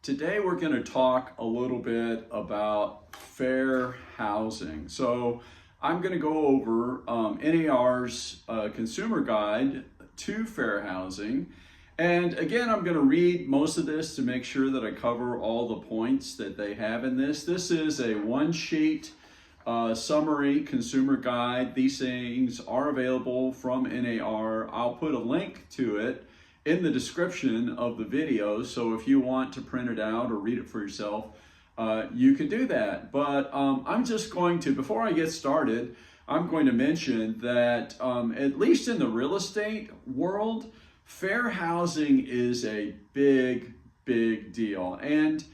Today we're going to talk a little bit about fair housing. So I'm going to go over NAR's consumer guide to fair housing. And again, I'm going to read most of this to make sure that I cover all the points that they have in this. This is a one-sheet summary consumer guide. These things are available from NAR. I'll put a link to it in the description of the video, so if you want to print it out or read it for yourself, you can do that. But I'm just going to, before I get started, I'm going to mention that at least in the real estate world, fair housing is a big deal. And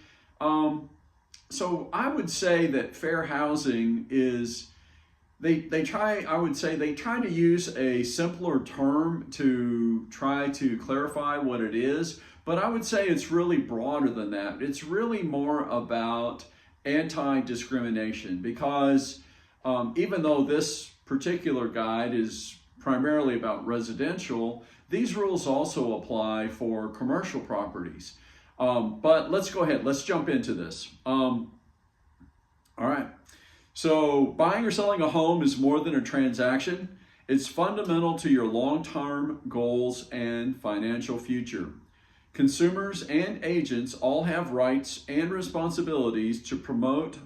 so I would say that fair housing is, they try to use a simpler term to try to clarify what it is, but I would say it's really broader than that. It's really more about anti-discrimination, because even though this particular guide is primarily about residential, these rules also apply for commercial properties. But let's go ahead, let's jump into this. All right. So buying or selling a home is more than a transaction. It's fundamental to your long-term goals and financial future. Consumers and agents all have rights and responsibilities to promote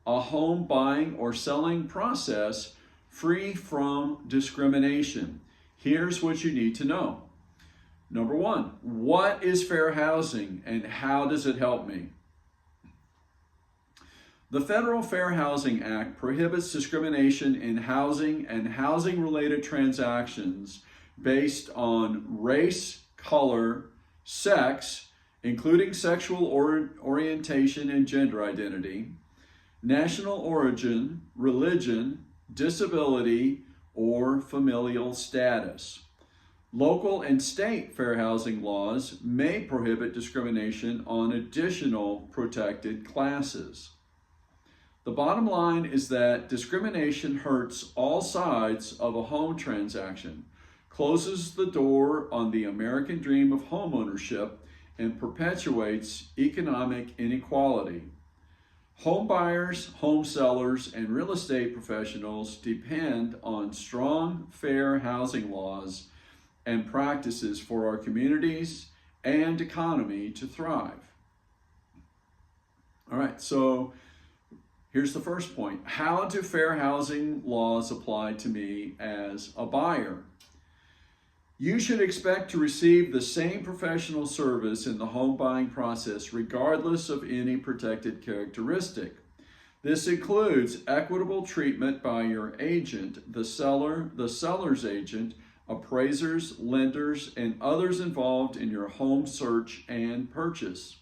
a home buying or selling process free from discrimination. Here's what you need to know. Number one, what is fair housing and how does it help me? The Federal Fair Housing Act prohibits discrimination in housing and housing-related transactions based on race, color, sex, including sexual orientation and gender identity, national origin, religion, disability, or familial status. Local and state fair housing laws may prohibit discrimination on additional protected classes. The bottom line is that discrimination hurts all sides of a home transaction, closes the door on the American dream of homeownership, and perpetuates economic inequality. Home buyers, home sellers, and real estate professionals depend on strong, fair housing laws and practices for our communities and economy to thrive. All right, so here's the first point. How do fair housing laws apply to me as a buyer? You should expect to receive the same professional service in the home buying process, regardless of any protected characteristic. This includes equitable treatment by your agent, the seller's agent, appraisers, lenders, and others involved in your home search and purchase.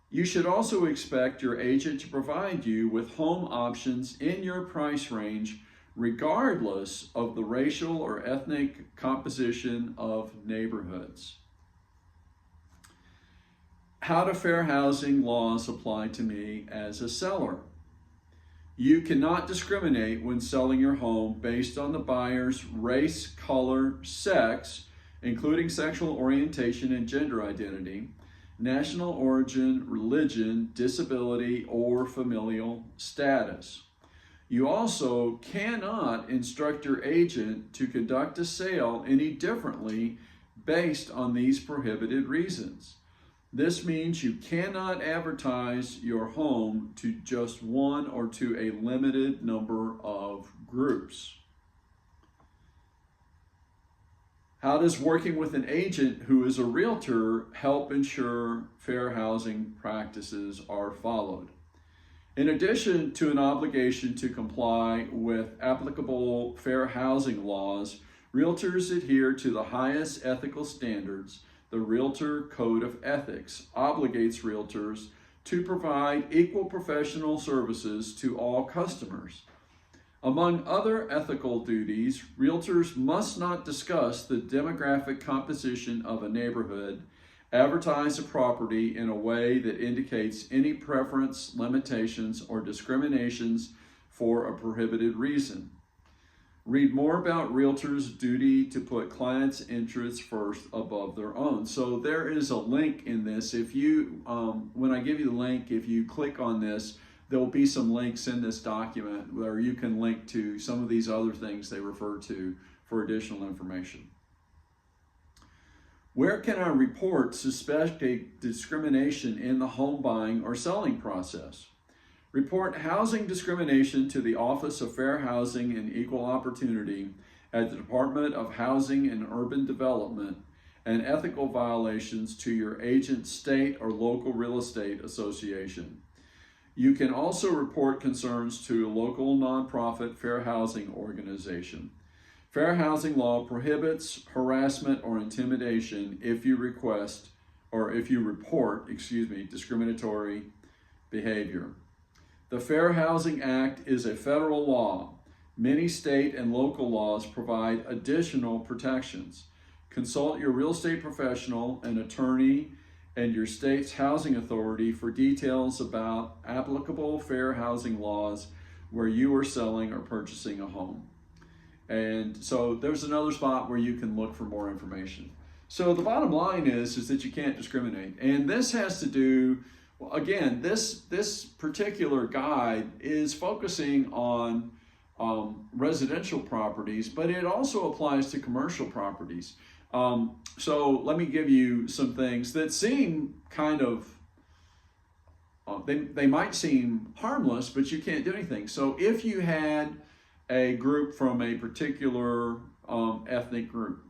You should also expect your agent to provide you with home options in your price range, regardless of the racial or ethnic composition of neighborhoods. How do fair housing laws apply to me as a seller? You cannot discriminate when selling your home based on the buyer's race, color, sex, including sexual orientation and gender identity, national origin, religion, disability, or familial status. You also cannot instruct your agent to conduct a sale any differently based on these prohibited reasons. This means you cannot advertise your home to just one or to a limited number of groups. How does working with an agent who is a realtor help ensure fair housing practices are followed? In addition to an obligation to comply with applicable fair housing laws, realtors adhere to the highest ethical standards. The Realtor Code of Ethics obligates realtors to provide equal professional services to all customers. Among other ethical duties, realtors must not discuss the demographic composition of a neighborhood, advertise a property in a way that indicates any preference, limitations, or discriminations for a prohibited reason. Read more about realtors' duty to put clients' interests first above their own. So there is a link in this. If you, when I give you the link, if you click on this, there will be some links in this document where you can link to some of these other things they refer to for additional information. Where can I report suspected discrimination in the home buying or selling process? Report housing discrimination to the Office of Fair Housing and Equal Opportunity at the Department of Housing and Urban Development and ethical violations to your agent, state, or local real estate association. You can also report concerns to a local nonprofit fair housing organization. Fair housing law prohibits harassment or intimidation if you report discriminatory behavior. The Fair Housing Act is a federal law. Many state and local laws provide additional protections. Consult your real estate professional, an attorney, and your state's housing authority for details about applicable fair housing laws where you are selling or purchasing a home. And so there's another spot where you can look for more information. So the bottom line is that you can't discriminate. And this has to do, well, again, this particular guide is focusing on residential properties, but it also applies to commercial properties. So let me give you some things that seem kind of, they might seem harmless, but you can't do anything. So if you had a group from a particular ethnic group,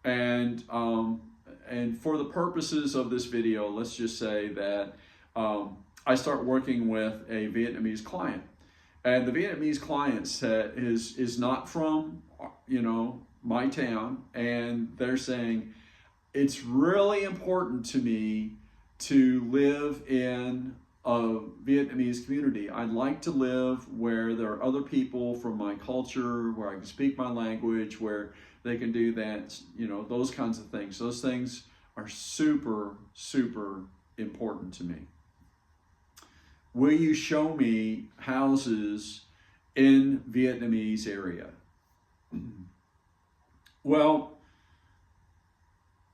and for the purposes of this video, let's just say that I start working with a Vietnamese client, and the Vietnamese client is not from, my town, and they're saying, it's really important to me to live in a Vietnamese community. I'd like to live where there are other people from my culture, where I can speak my language, where they can do that, those kinds of things. Those things are super, super important to me. Will you show me houses in Vietnamese area? Well,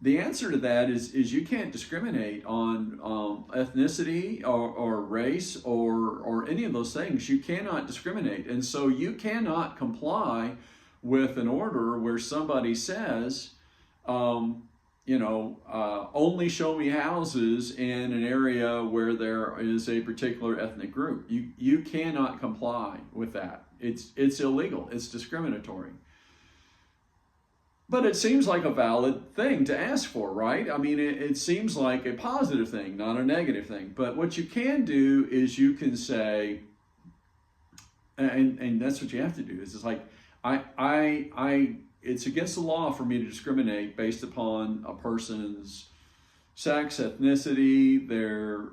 the answer to that is you can't discriminate on ethnicity or race or any of those things. You cannot discriminate. And so you cannot comply with an order where somebody says, only show me houses in an area where there is a particular ethnic group. You cannot comply with that. It's illegal. It's discriminatory. But it seems like a valid thing to ask for, right? I mean, it seems like a positive thing, not a negative thing. But what you can do is you can say, and that's what you have to do, is it's like, it's against the law for me to discriminate based upon a person's sex, ethnicity, their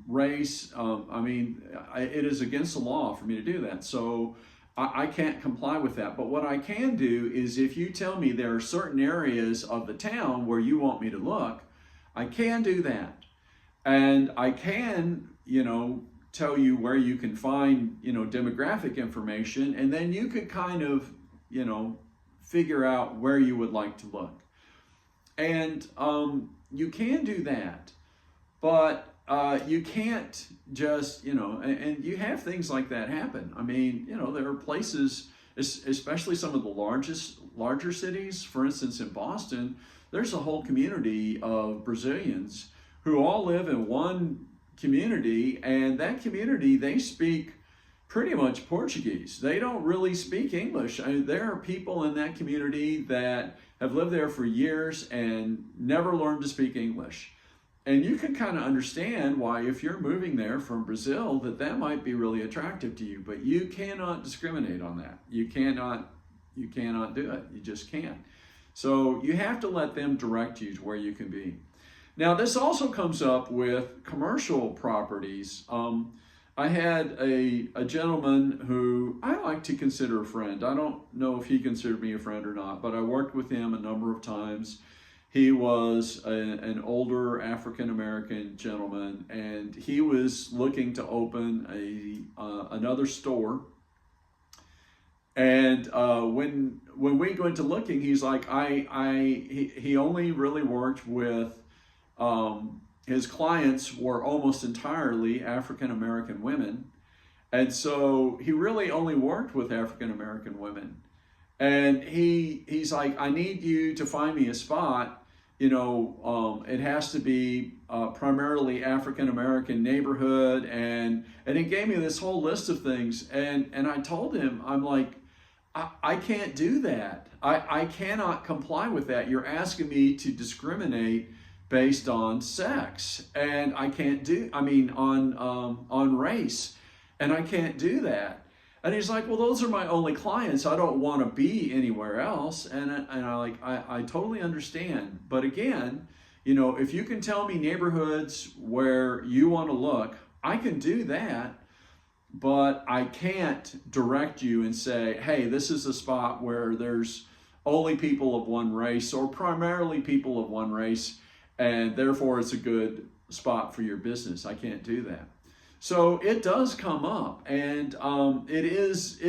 race. It is against the law for me to do that. So I can't comply with that. But what I can do is, if you tell me there are certain areas of the town where you want me to look, I can do that. And I can, tell you where you can find, demographic information, and then you could kind of, figure out where you would like to look. And you can do that, but you can't just, and you have things like that happen. I mean, there are places, especially some of the larger cities, for instance, in Boston, there's a whole community of Brazilians who all live in one community, and that community, they speak pretty much Portuguese. They don't really speak English. There are people in that community that have lived there for years and never learned to speak English. And you can kind of understand why, if you're moving there from Brazil, that might be really attractive to you, but you cannot discriminate on that. You cannot do it. You just can't. So you have to let them direct you to where you can be. Now, this also comes up with commercial properties. I had a gentleman who I like to consider a friend. I don't know if he considered me a friend or not, but I worked with him a number of times. He was an older African-American gentleman, and he was looking to open another store. And when we go into looking, he's like, he only really worked with, his clients were almost entirely African American women. And so he really only worked with African American women. And he's like, I need you to find me a spot. It has to be primarily African American neighborhood, and he gave me this whole list of things. And I told him, I'm like, I can't do that. I cannot comply with that. You're asking me to discriminate based on sex, and I can't do. I mean, on race, and I can't do that. And he's like, well, those are my only clients. I don't want to be anywhere else. And I totally understand. But again, if you can tell me neighborhoods where you want to look, I can do that. But I can't direct you and say, hey, this is a spot where there's only people of one race or primarily people of one race, and therefore it's a good spot for your business. I can't do that. So it does come up, and it is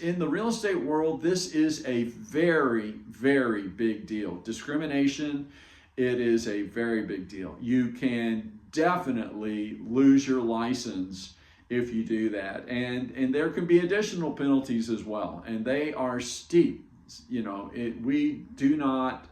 in the real estate world, this is a very, very big deal. Discrimination, it is a very big deal. You can definitely lose your license if you do that. And there can be additional penalties as well, and they are steep. We do not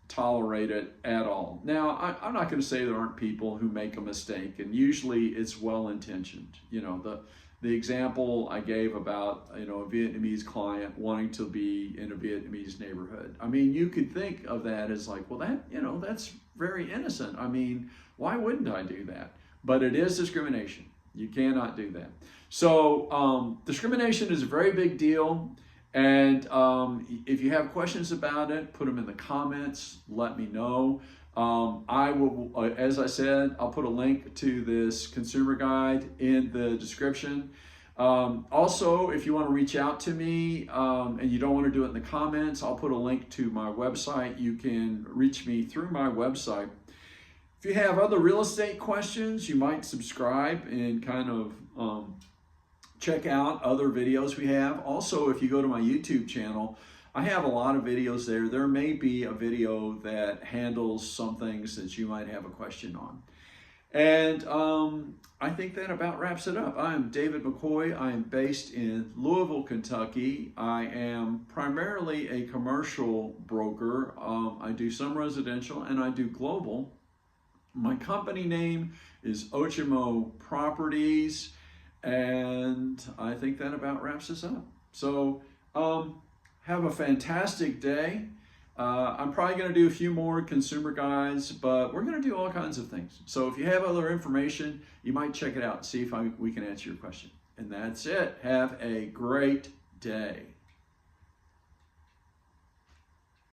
tolerate it at all. Now, I'm not going to say there aren't people who make a mistake, and usually it's well-intentioned. The example I gave about, a Vietnamese client wanting to be in a Vietnamese neighborhood. I mean, you could think of that as like, well, that's very innocent. I mean, why wouldn't I do that? But it is discrimination. You cannot do that. So discrimination is a very big deal. And if you have questions about it, put them in the comments. Let me know. I will, as I said, I'll put a link to this consumer guide in the description. Also, if you want to reach out to me and you don't want to do it in the comments, I'll put a link to my website. You can reach me through my website. If you have other real estate questions, you might subscribe and kind of check out other videos we have. Also, if you go to my YouTube channel, I have a lot of videos there. There may be a video that handles some things that you might have a question on. And I think that about wraps it up. I am David McCoy. I am based in Louisville, Kentucky. I am primarily a commercial broker. I do some residential and I do global. My company name is Otimo Properties, and I think that about wraps us up. So have a fantastic day. I'm probably going to do a few more consumer guides, but we're going to do all kinds of things. So if you have other information, you might check it out and see if we can answer your question. And that's it. Have a great day.